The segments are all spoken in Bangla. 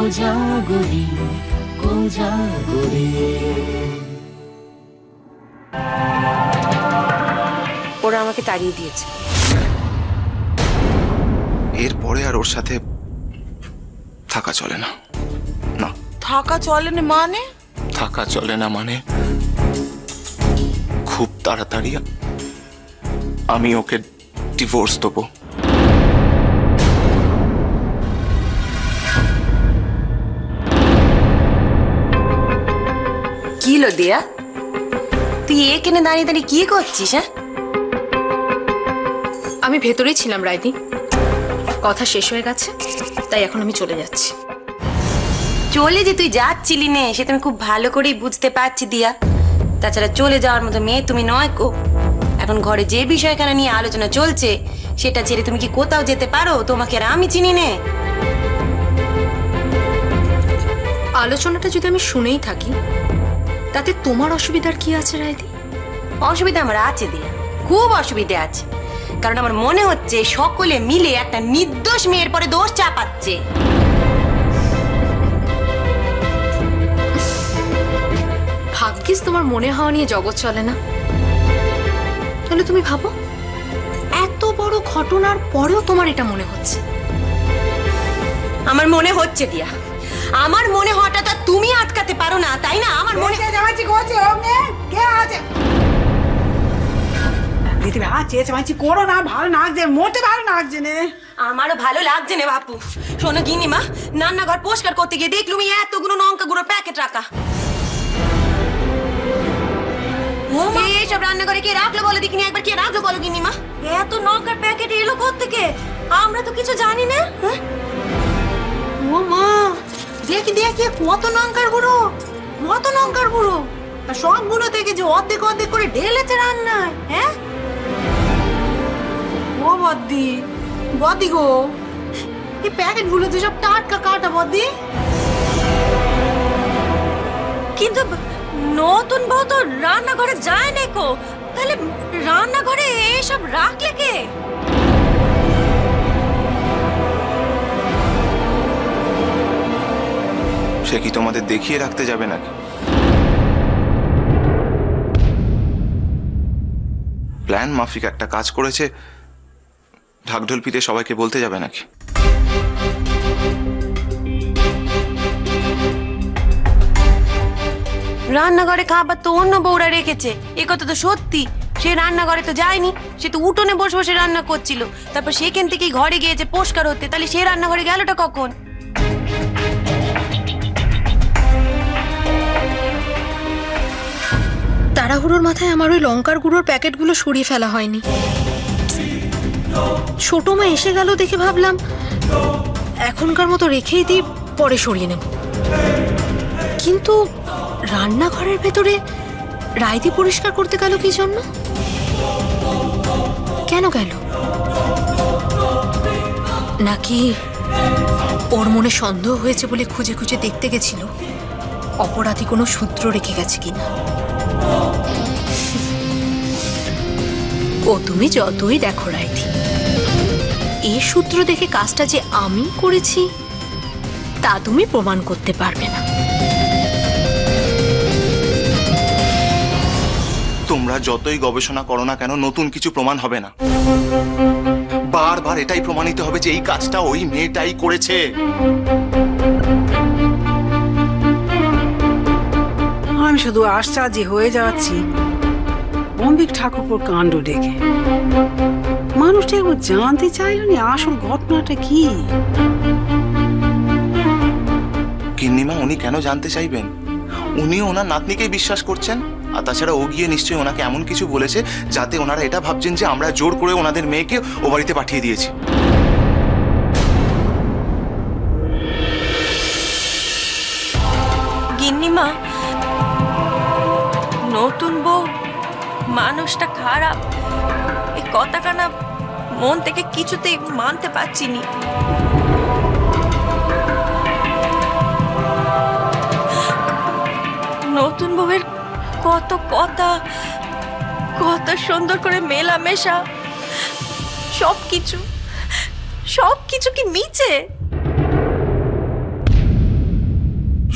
কোজাগরি কোজাগরি। ওরা আমাকে তাড়িয়ে দিয়েছে। এরপরে আর ওর সাথে থাকা চলে না। না, থাকা চলে না মানে? থাকা চলে না মানে খুব তাড়াতাড়ি আমি ওকে ডিভোর্স দেবো। কি লো দিয়া, তুই এখানে দাঁড়িয়ে দাঁড়িয়ে কি করছিস? হ্যাঁ, আমি ভেতরেই ছিলাম রাইদি, কথা শেষ হয়ে গেছে, তাই এখন আমি চলে যাচ্ছি। চলে যে তুই যাচ্ছিলি নে সেটা আমি খুব ভালো করেই বুঝতে পারছি দিয়া। তাছাড়া চলে যাওয়ার মতো মেয়ে তুমি নয় কো। এখন ঘরে যে বিষয়খানা নিয়ে আলোচনা চলছে সেটা ছেড়ে তুমি কি কোথাও যেতে পারো? তোমাকে আর আমি চিনি নে। আলোচনাটা যদি আমি শুনেই থাকি তাতে তোমার অসুবিধার কি আছে রাইদি? অসুবিধা আমার আছে দিয়া, খুব অসুবিধা আছে। কারণ আমার মনে হচ্ছে সকলে মিলে একটা নির্দোষ মেয়ের পরে দোষ চাপাচ্ছে। ভাগ্যিস তোমার মনে হওয়া নিয়ে জগৎ চলে না। তাহলে তুমি ভাবো, এত বড় ঘটনার পরেও তোমার এটা মনে হচ্ছে। আমার মনে হচ্ছে দিয়া, আমার মনে হওয়াটা তো তুমি আটকাতে পারো না, তাই না? আমার মনে করো না, ভালো লাগছে, মোটে ভালো লাগছে না। আমারও ভালো লাগছে না বাপু। শোনো গিন্নিমা, রান্নাঘর পরিষ্কার করতে গিয়ে দেখলুম এতগুলো লঙ্কা গুঁড়ো প্যাকেট রাখা। এইসব রান্নাঘরে কে রাখলো বলো দেখিনি একবার, কে রাখলো বলো গিন্নিমা? এত লঙ্কার প্যাকেট এলো কোত্থেকে? আমরা তো কিছু জানি না। ও মা, দেখি দেখি কত লঙ্কার গুঁড়ো, কত লঙ্কার গুঁড়ো। সবগুলো থেকে যে অর্ধেক অর্ধেক করে ঢেলেছে রান্নায়। হ্যাঁ ও বদ্দি, বদ্দি গো, এই প্যাকেট গুলো তো সব টাটকা কাটা বদ্দি। কিন্তু নতুন বউ তো রান্নাঘরে যায় না কো, তাহলে রান্নাঘরে এসব রাখলে কে? সে কি তোমাদের দেখিয়ে রাখতে যাবে নাকি? প্ল্যান মাফিক একটা কাজ করেছে, ঢাকঢোল পিটে সবাইকে বলতে যাবে নাকি? রান্নাঘরে খাবার তো অন্য বউরা রেখেছে, এ কথা তো সত্যি। সে রান্নাঘরে তো যায়নি, সে তো উঠোনে বসে বসে রান্না করছিল। তারপর সেখান থেকেই ঘরে গিয়েছে পরিষ্কার হতে, তাহলে সে রান্নাঘরে গেলটা কখন? তাড়াহুড়োর মাথায় আমার ওই লঙ্কার গুঁড়োর প্যাকেটগুলো সরিয়ে ফেলা হয়নি। ছোট মা এসে গেল দেখে ভাবলাম এখনকার মতো রেখেই দিই, পরে সরিয়ে নেব। কিন্তু রান্নাঘরের ভেতরে রাইদি পরিষ্কার করতে গেল কি জন্য? কেন গেল? নাকি ওর মনে সন্দেহ হয়েছে বলে খুঁজে খুঁজে দেখতে গেছিল অপরাধী কোনো সূত্র রেখে গেছে কিনা? ও তুমি যতই দেখো রাইদি, এই সূত্র দেখে কাজটা যে আমি করেছি তা তুমি প্রমাণ করতে পারবে না। তোমরা যতই গবেষণা করো না কেন, নতুন কিছু প্রমাণ হবে না। বারবার এটাই প্রমাণিত হবে যে এই কাজটা ওই মেয়েটাই করেছে। আমি শুধু আশ্চর্য হয়ে যাচ্ছি অম্বিক ঠাকুরপুর কাণ্ড দেখে। মানুষটা একবার জানতে চাইল না আসল ঘটনাটা কি। গিন্নিমা, উনি কেন জানতে চাইবেন? উনি ওনার নাতনিকেই বিশ্বাস করছেন। আর তাছাড়া ও গিয়ে নিশ্চয়ই ওনাকে এমন কিছু বলেছে যাতে ওনারা এটা ভাবছেন যে আমরা জোর করে ওনাদের মেয়েকে ও বাড়িতে পাঠিয়ে দিয়েছি। গিন্নিমা, নতুন বউ মানুষটা খারাপ, এই কথাখানা মন থেকে কিছুতেই মানতে পারছি নি। নতুন বউয়ের কত কথা, কত সুন্দর করে মেলামেশা, সবকিছু কি মিছে?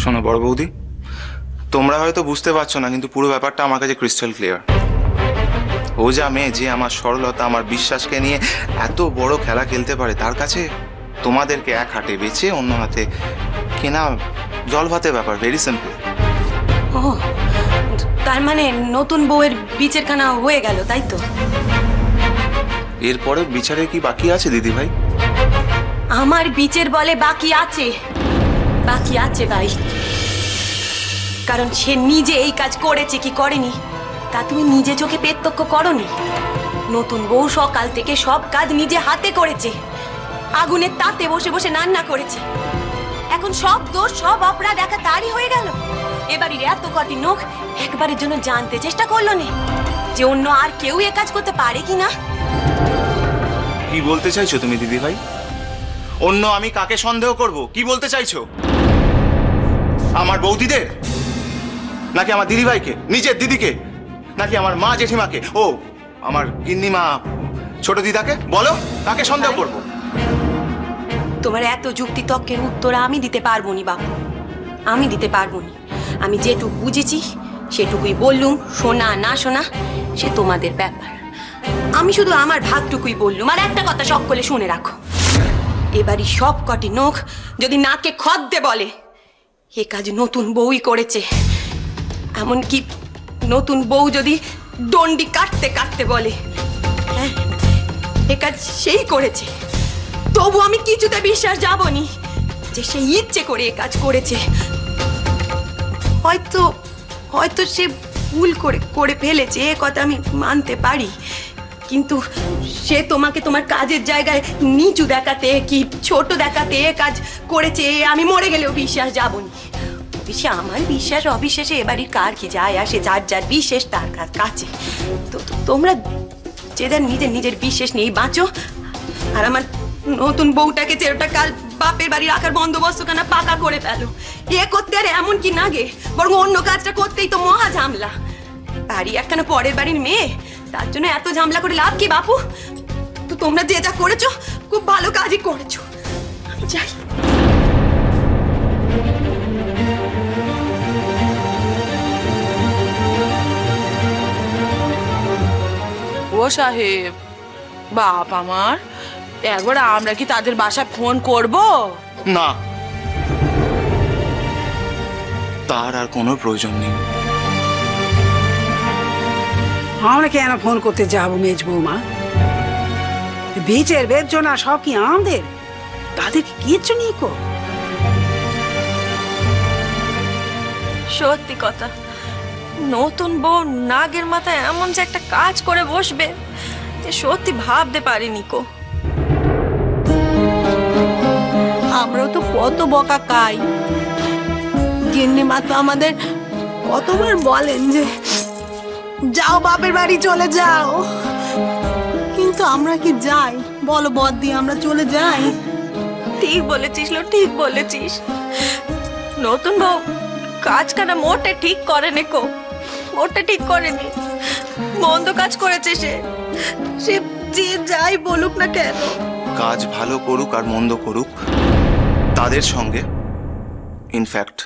শোনো বড় বৌদি, তোমরা হয়তো বুঝতে পারছো না, কিন্তু পুরো ব্যাপারটা আমার কাছে ক্রিস্টাল ক্লিয়ার। ও যা মেয়ে, যে আমার সরলতা, আমার বিশ্বাসকে নিয়ে এত বড় খেলা খেলতে পারে, তার কাছে তোমাদেরকে এক হাতে বেচে অন্য হাতে কেনা জল ভাতের ব্যাপার। Very simple. ও, তার মানে নতুন বউয়ের বিচার খানা হয়ে গেল, তাই তো? এরপরে বিচারে কি বাকি আছে দিদি ভাই? আমার বিচার বলে বাকি আছে, বাকি আছে ভাই। কারণ সে নিজে এই কাজ করেছে কি করেনি তা তুমি নিজে চোখে প্রত্যক্ষ করনি। নতুন বউ সকাল থেকে সব কাজ নিজে হাতে করেছে, আগুনের তাতে বসে বসে রান্না করেছে। এখন সব দোষ সব অপরাধ একা তারই হয়ে গেল। এবারের এত কটি নোখ একবারের জন্য জানতে চেষ্টা করলো না যে অন্য আর কেউ এ কাজ করতে পারে কি না। কি বলতে চাইছো তুমি দিদি ভাই? অন্য আমি কাকে সন্দেহ করব? কি বলতে চাইছো? আমার বৌদিদের, নাকি আমার দিদি ভাইকে, নিজের দিদিকে, নাকি আমার মা জেঠিমাকে, ও আমার গিন্নিমা ছোট দিদাকে? বলো, কাকে সন্দেহ করব? তোমার এত যুক্তি তর্কের উত্তর আমি দিতে পারবো নি বাবু, আমি দিতে পারবো নি। আমি যেটুকু বুঝেছি সেটুকুই বললুম। শোনা না শোনা সে তোমাদের ব্যাপার। আমি শুধু আমার ভাগটুকুই বললুম। আর একটা কথা সকলে শুনে রাখো, এবারই সব কটি নখ যদি নাকে খদ্দে বলে এ কাজ নতুন বউই করেছে, এমনকি নতুন বউ যদি দণ্ডি কাটতে কাটতে বলে হ্যাঁ এ কাজ সেই করেছে, তবু আমি কিছুতে বিশ্বাস যাবনি যে সে ইচ্ছে করে এ কাজ করেছে। হয়তো হয়তো সে ভুল করে ফেলেছে, এ কথা আমি মানতে পারি, কিন্তু সে তোমাকে তোমার কাজের জায়গায় নিচু দেখাতে কি ছোট দেখাতে এ কাজ করেছে আমি মরে গেলেও বিশ্বাস যাবনি। অবশ্যই আমার বিশ্বাস অবিশ্বাসে এবারই কার কি যায় আসে, যার যার বিশ্বাস তার কাছে। তো তোমরা যে যার নিজের নিজের বিশ্বাস নিয়েই বাঁচো। আর আমার নতুন বউটাকে চেরোটা কাল বাপের বাড়ি রাখার বন্দোবস্ত কেনা পাকা করে ফেলো। এ করতে আর এমন কি নাগে, বরং অন্য কাজটা করতেই তো মহা ঝামলা। বাড়ি একখানা পরের বাড়ির মেয়ে, তার জন্য এত ঝামলা করে লাভ কি বাপু? তো তোমরা যে যা করেছো খুব ভালো কাজই করেছো। আমি যাই। ও সাহেব, বাপ আমার, একবার আমরা কি তাদের বাসায় ফোন করব? না, তার আর কোনো প্রয়োজন নেই। আমরা কেন ফোন করতে যাবো মেজ বৌমা? বীচের বেদনা সব কি আমাদের? তাদেরকে কিচ্ছু নিয়ে কো। সত্যি কথা, নতুন বউ নাগের মাথায় এমন যে একটা কাজ করে বসবে যে সত্যি ভাবতে পারিনি কো। আমরাও তো কত বকা খাই, গিন্নিমা তো আমাদের কতবার বলেন যে যাও বাপের বাড়ি চলে যাও, কিন্তু আমরা কি যাই বলো বদ্দি? আমরা চলে যাই? ঠিক বলেছিস লো, ঠিক বলেছিস। নতুন বউ কাজ কানা মোটে ঠিক করেনি কো, মোটে ঠিক করেনি। মন্দ কাজ করেছে সে, সে যে যাই বলুক না কেন। কাজ ভালো করুক আর মন্দ করুক, তাদের সঙ্গে, ইনফ্যাক্ট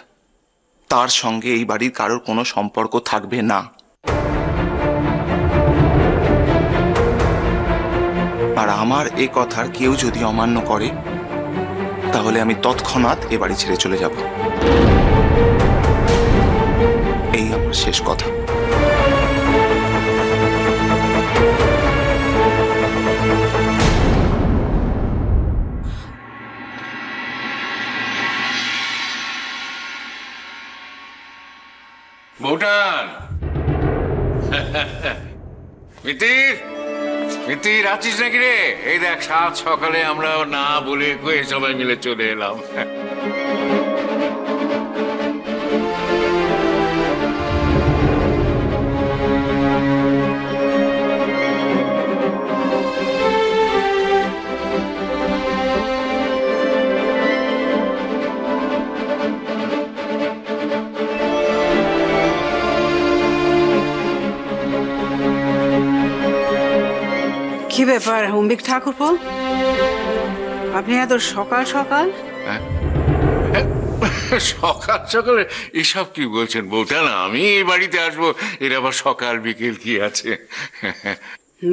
তার সঙ্গে এই বাড়ির কারোর কোনো সম্পর্ক থাকবে না। আর আমার এ কথার কেউ যদি অমান্য করে তাহলে আমি তৎক্ষণাৎ এ বাড়ি ছেড়ে চলে যাব। এই আমার শেষ কথা। ভুটান মিতির, মিতির আছিস নাকি রে? এই দেখ, সাত সকালে আমরা না বলে কয়ে সবাই মিলে চলে এলাম। কি ব্যাপার অম্বিক ঠাকুরপো, আপনি এত সকাল সকাল? সকাল সকালে এসব কি বলছেন বউটা? না, আমি এই বাড়িতে আসবো, এর আবার সকাল বিকেল কি আছে?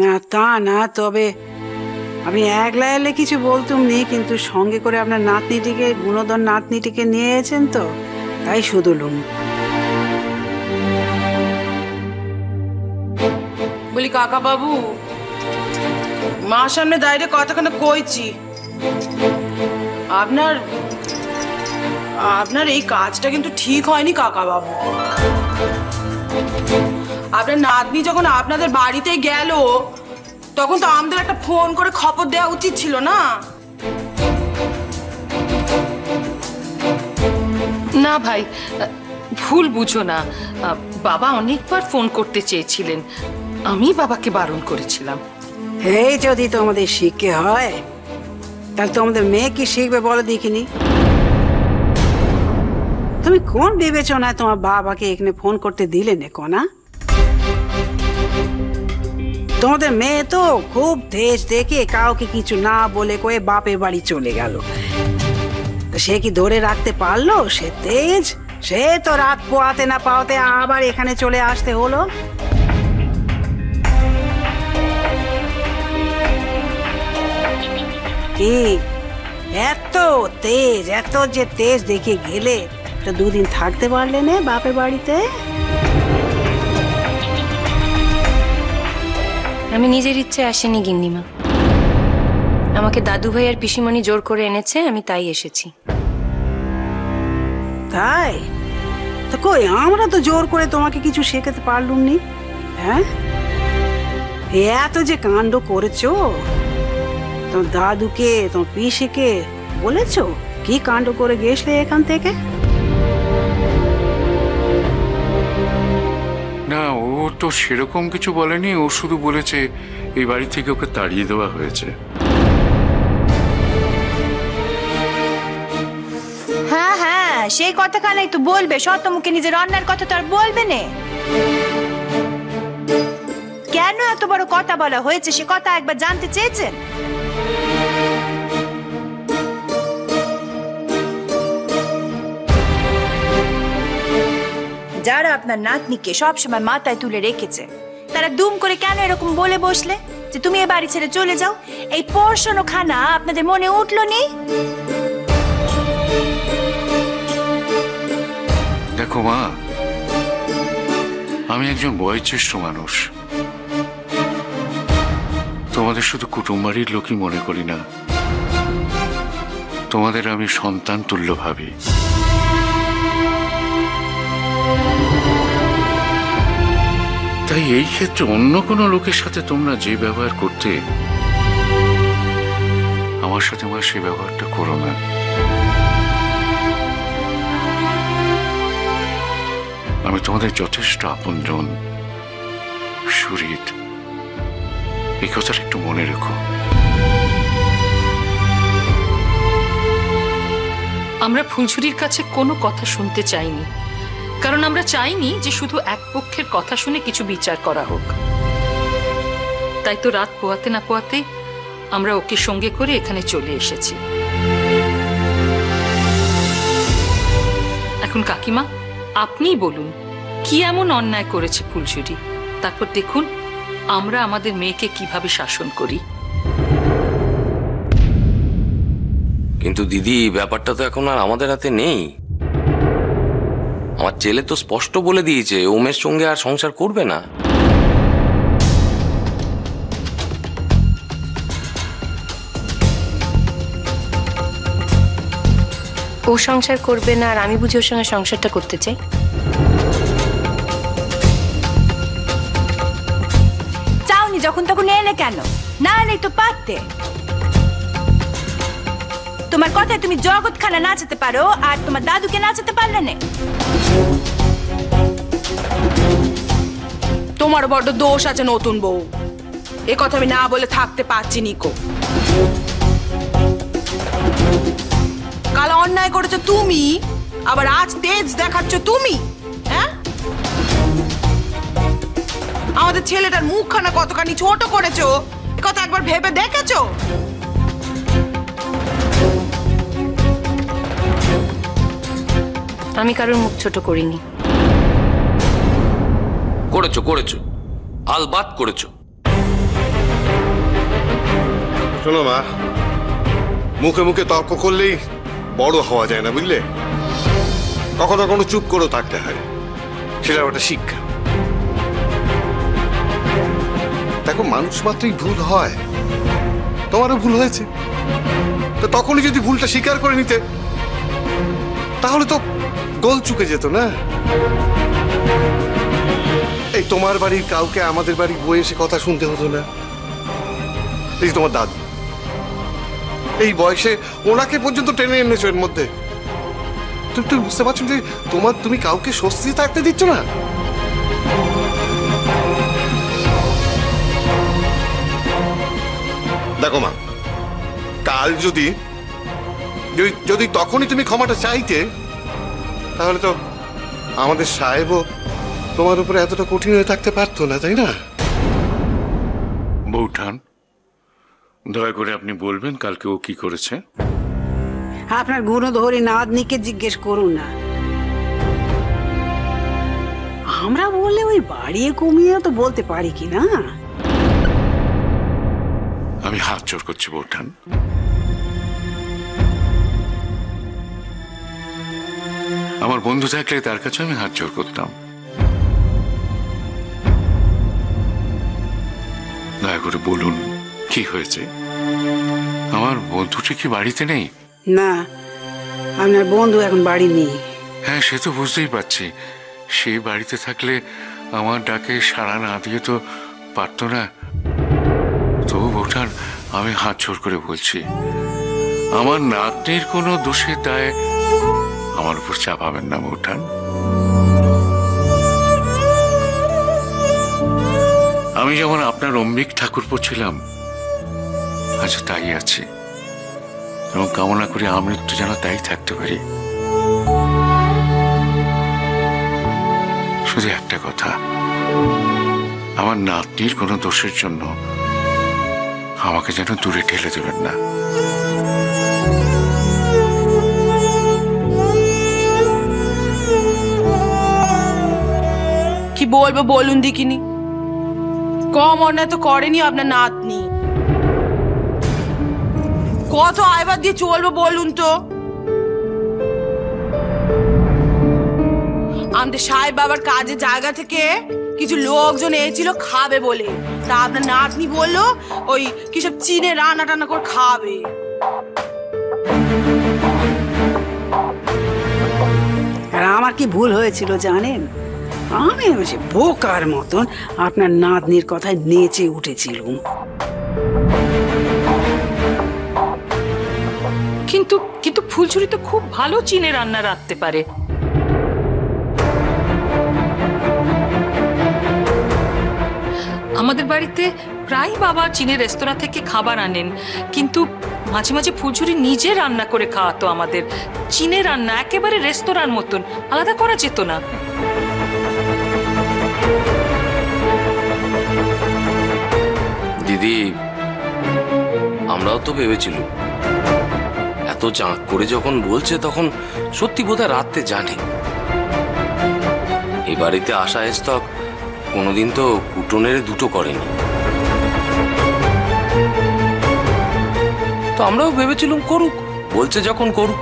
না তা না, তবে আপনি একলা এলে কিছু বলতুম নি, কিন্তু সঙ্গে করে আপনার নাতনিটিকে, গুণধর নাতনিটিকে নিয়েছেন তো, তাই শুধুলুম। বলি কাকা বাবু, মার সামনে দাঁড়িয়ে কথাখানা কইছি, আপনার আপনার এই কাজটা কিন্তু ঠিক হয়নি কাকা বাবু। আপনার নাতনি যখন আপনাদের বাড়িতে গেল, তখন তো আমাদের একটা ফোন করে খবর দেওয়া উচিত ছিল না? না ভাই, ভুল বুঝো না। বাবা অনেকবার ফোন করতে চেয়েছিলেন, আমি বাবাকে বারণ করেছিলাম। এই যদি তোমাদের শিখে হয়, তাহলে তোমাদের মেয়ে কি শিখবে বলো দেখিনি? তুমি কোন বিবেচনায় তোমার বাবাকে এখানে ফোন করতে দিলে নে কোনা? তোমাদের মেয়ে তো খুব তেজ দেখে কাউকে কিছু না বলে কয়ে বাপের বাড়ি চলে গেল। সে কি ধরে রাখতে পারলো সে তেজ? সে তো রাত পোয়াতে না পাওয়াতে আবার এখানে চলে আসতে হলো। কি এত তেজ, এত যে তেজ দেখে গেলে, তো দুদিন থাকতে পারলে না বাপের বাড়িতে? আমি নিজের ইচ্ছে আসেনি গিন্নিমা, আমাকে দাদু ভাই আর পিসিমণি জোর করে এনেছে, আমি তাই এসেছি। তাই তো কই, আমরা তো জোর করে তোমাকে কিছু শেখাতে পারলুম নি। হ্যাঁ, এত যে কাণ্ড করেছো, তোমার দাদুকে, তোমার পিসিকে বলেছো কি কাণ্ড করে গেছলে এখান থেকে? না, ও তো সেরকম কিছু বলেনি, ও শুধু বলেছে এই বাড়ি থেকে ওকে তাড়িয়ে দেওয়া হয়েছে। হ্যাঁ হ্যাঁ, সেই কথাখানাই তো বলবে, শত মুখে নিজের অন্যার কথা তো আর বলবে না। কেন এত বড় কথা বলা হয়েছে সে কথা একবার জানতে চেয়েছেন? যারা আপনার নাতনিকে সবসময় মাথায় তুলে রেখেছে, তারা দুম করে কেন এরকম বলে বসলে যে তুমি এ বাড়ি ছেড়ে চলে যাও? এই পড়শোনো খানা আপনাদের মনে উঠলো নি? দেখো মা, আমি একজন বয়োজ্যেষ্ঠ মানুষ, তোমাদের শুধু কুটুম্বাড়ির লোকই মনে করি না, তোমাদের আমি সন্তান তুল্য ভাবি। তাই এই ক্ষেত্রে অন্য কোনো লোকের সাথে তোমরা যে ব্যবহার করতে, আমার সাথে আমার সেই ব্যবহারটা করো না। আমি তোমাদের যথেষ্ট আপনজন, সুহৃদ, এই কথাটা একটু মনে রেখো। আমরা ফুলঝুরির কাছে কোনো কথা শুনতে চাইনি, কারণ আমরা চাইনি যে শুধু এক পক্ষের কথা শুনে কিছু বিচার করা হোক। তাই তো রাত পোয়াতে না পোয়াতে আমরা ওকে সঙ্গে করে এখানে চলে এসেছি। এখন কাকিমা, আপনিই বলুন কি এমন অন্যায় করেছে ফুলঝুরি, তারপর দেখুন আমরা আমাদের মেয়েকে কিভাবে শাসন করি। কিন্তু দিদি, ব্যাপারটা তো এখন আর আমাদের হাতে নেই। আমার ছেলে তো স্পষ্ট বলে দিয়েছে ওমের সঙ্গে আর সংসার করবে না। ও সংসার করবে না আর আমি বুঝি ওর সঙ্গে সংসারটা করতে চাই? চাওনি যখন তখন এলে কেন? না এলেই তো পারতে। তোমার কথায় তুমি জগৎখানা নাচাতে পারো, আর তোমার দাদুকে নাচাতে পারলে না। তোমার বড্ড দোষ আছে নতুন বউ, এ কথা আমি না বলে থাকতে পারছি নিকো। কাল অন্যায় করেছো তুমি, আবার আজ তেজ দেখাচ্ছ তুমি। হ্যাঁ, আমাদের ছেলেটার মুখখানা কতখানি ছোট করেছো, এ কথা একবার ভেবে দেখেছো? আমি কারোর মুখ ছোট করিনি। করেছো করেছো, আলবাত করেছো। শোনো মা, মুখে মুখে তর্ক করলেই বড় হওয়া যায় না, বুঝলে? কখনো কখনো চুপ করেও থাকতে হয়, সেটা একটা শিক্ষা। দেখো, মানুষ মাত্রই ভুল হয়, তোমারও ভুল হয়েছে, তো তখনই যদি ভুলটা স্বীকার করে নিতে তাহলে তো গোল চুকে যেত না। এই তোমার বাড়ির কাউকে আমাদের বাড়ি বয়ে এসে কথা শুনতে হতো না। এই তোমার দাদু, এই বয়সে ওনাকে পর্যন্ত টেনে এনেছো এর মধ্যে। তুমি বুঝতে পারছো যে তুমি কাউকে স্বস্তি থাকতে দিচ্ছ না। দেখো মা, কাল যদি তখনই তুমি ক্ষমাটা চাইতে, তাহলে তো আমাদের সাহেবও তোমার উপরে এতটা কঠিন হয়ে থাকতে পারতো না, তাই না? বৌঠান, দয়া করে আপনি বলবেন কালকে ও কি করেছে? আপনার গুণধরী নাতনিকে জিজ্ঞেস করুন না। আমরা বললে ওই বাড়িয়ে কমিয়ে তো বলতে পারি কি না। আমি হাত জোর করছি বৌঠান, আমার বন্ধু থাকলে তার কাছে আমি হাত জোর করতাম। দয়া করে বলুন কি হয়েছে? আমার বন্ধুটি কি বাড়িতে নেই? না, আপনার বন্ধু এখন বাড়ি নেই। হ্যাঁ, সে তো বুঝতেই পারছি। সে বাড়িতে থাকলে আমার ডাকে সাড়া না দিয়ে তো পারতো না। তবু বৌঠান, আমি হাত জোর করে বলছি, আমার নাতনির কোনো দোষের দায় আমার উপর চাপাবেন না বৌঠান। আমি যেমন আপনার অম্বিক ঠাকুরপো ছিলাম, আচ্ছা তাই আছি, এবং কামনা করি আমৃত্যু যেন তাই থাকতে পারি। শুধু একটা কথা, আমার নাতনির কোনো দোষের জন্য আমাকে যেন দূরে ঠেলে দেবেন না। কি বলবো বলুন দিকিনি, কম অন্যায় তো করেনি আপনার নাতনি। কত আইবার দিয়ে চলবো বলুন তো? আমাদের সাহেব বাবার কাজের জায়গা থেকে কিছু লোকজন এসেছিল খাবে বলে, তা আপনার নাতনি বললো ওই কিসব চীনে রান্না টান্না করে খাবে। আর আমার কি ভুল হয়েছিল জানেন? আমি ওই বোকার মতন আপনার নাতনির কথায় নেচে উঠেছিলুম। কিন্তু কিন্তু ফুলছুরি তো খুব ভালো চীনে রান্না রাখতে পারে। আমাদের বাড়িতে প্রায় বাবা চীনের রেস্তোরাঁ থেকে খাবার আনেন, কিন্তু মাঝে মাঝে ফুলঝুরি নিজে রান্না করে খাওয়াতো আমাদের। চীনের রান্না একেবারে রেস্তোরাঁর মতন, আলাদা করা যেত না। দিদি, আমরাও তো ভেবেছিলাম, এত জাঁক করে যখন বলছে তখন সত্যি বোধহয় রাতে জানে। এই বাড়িতে আসা এস্তক কোনোদিন তো কুটনের দুটো করেনি, তো আমরাও ভেবেছিলাম করুক, বলছে যখন করুক,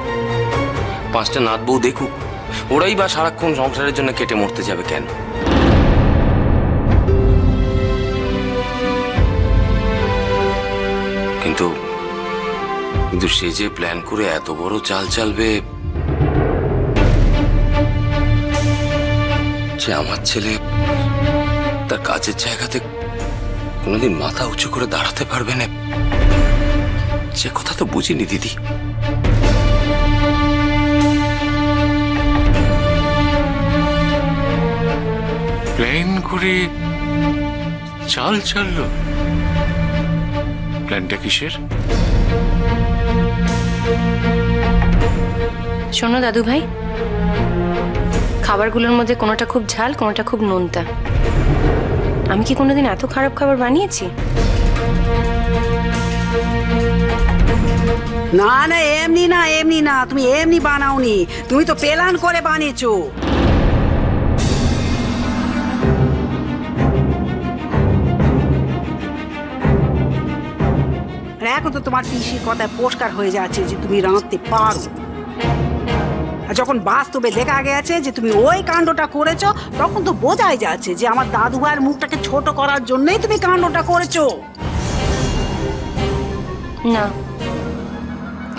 পাঁচটা নাত বউ দেখুক, ওরাই বা সারাক্ষণ সংসারের জন্য কেটে মরতে যাবে কেন? কিন্তু সে যে প্ল্যান করে এত বড় চাল চালবে, যে আমার ছেলে তার কাজের জায়গাতে কোনোদিন মাথা উঁচু করে দাঁড়াতে পারবে না, সে কথা তো বুঝিনি দিদি। প্ল্যান করে চাল চাললো? প্ল্যানটা কিসের? শোনো দাদু ভাই, খাবারগুলোর মধ্যে কোনোটা খুব ঝাল, কোনোটা খুব নোনতা। আমি কি কোনোদিন এত খারাপ খাবার বানিয়েছি? না না, এমনি না, এমনি না, তুমি এমনি বানাওনি, তুমি তো প্ল্যান করে বানিয়েছো। এখন তো তোমার পিসির কথায় পরিষ্কার হয়ে যাচ্ছে যে তুমি রাঁধতে পারো, আর যখন বাস্তবে দেখা গেছে যে তুমি ওই কাণ্ডটা করেছো, তখন তো বোঝাই যাচ্ছে যে আমার দাদু ভাইয়ের মুখটাকে ছোট করার জন্যই তুমি কাণ্ডটা করেছো। না,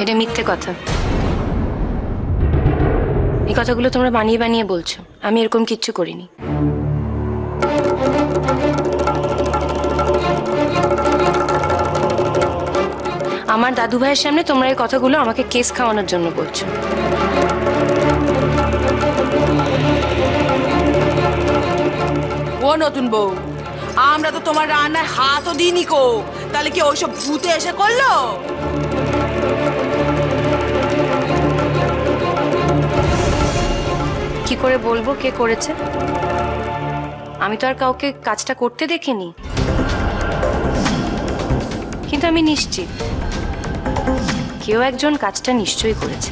এটা মিথ্যে কথা। এই কথাগুলো তোমরা বানিয়ে বানিয়ে বলছো, আমি এরকম কিচ্ছু করিনি। আমার দাদু ভাইয়ের সামনে তোমরা এই কথাগুলো আমাকে কেস খাওয়ানোর জন্য বলছো। ও নতুন বউ, আমরা তো তোমার রান্নায় হাতও দিইনি কো, তাহলে কি ওইসব ভূতে এসে করলো? কি করে বলবো কে করেছে? আমি তো আর কাউকে কাজটা করতে দেখিনি, কিন্তু আমি নিশ্চিত কেউ একজন কাজটা নিশ্চয়ই করেছে।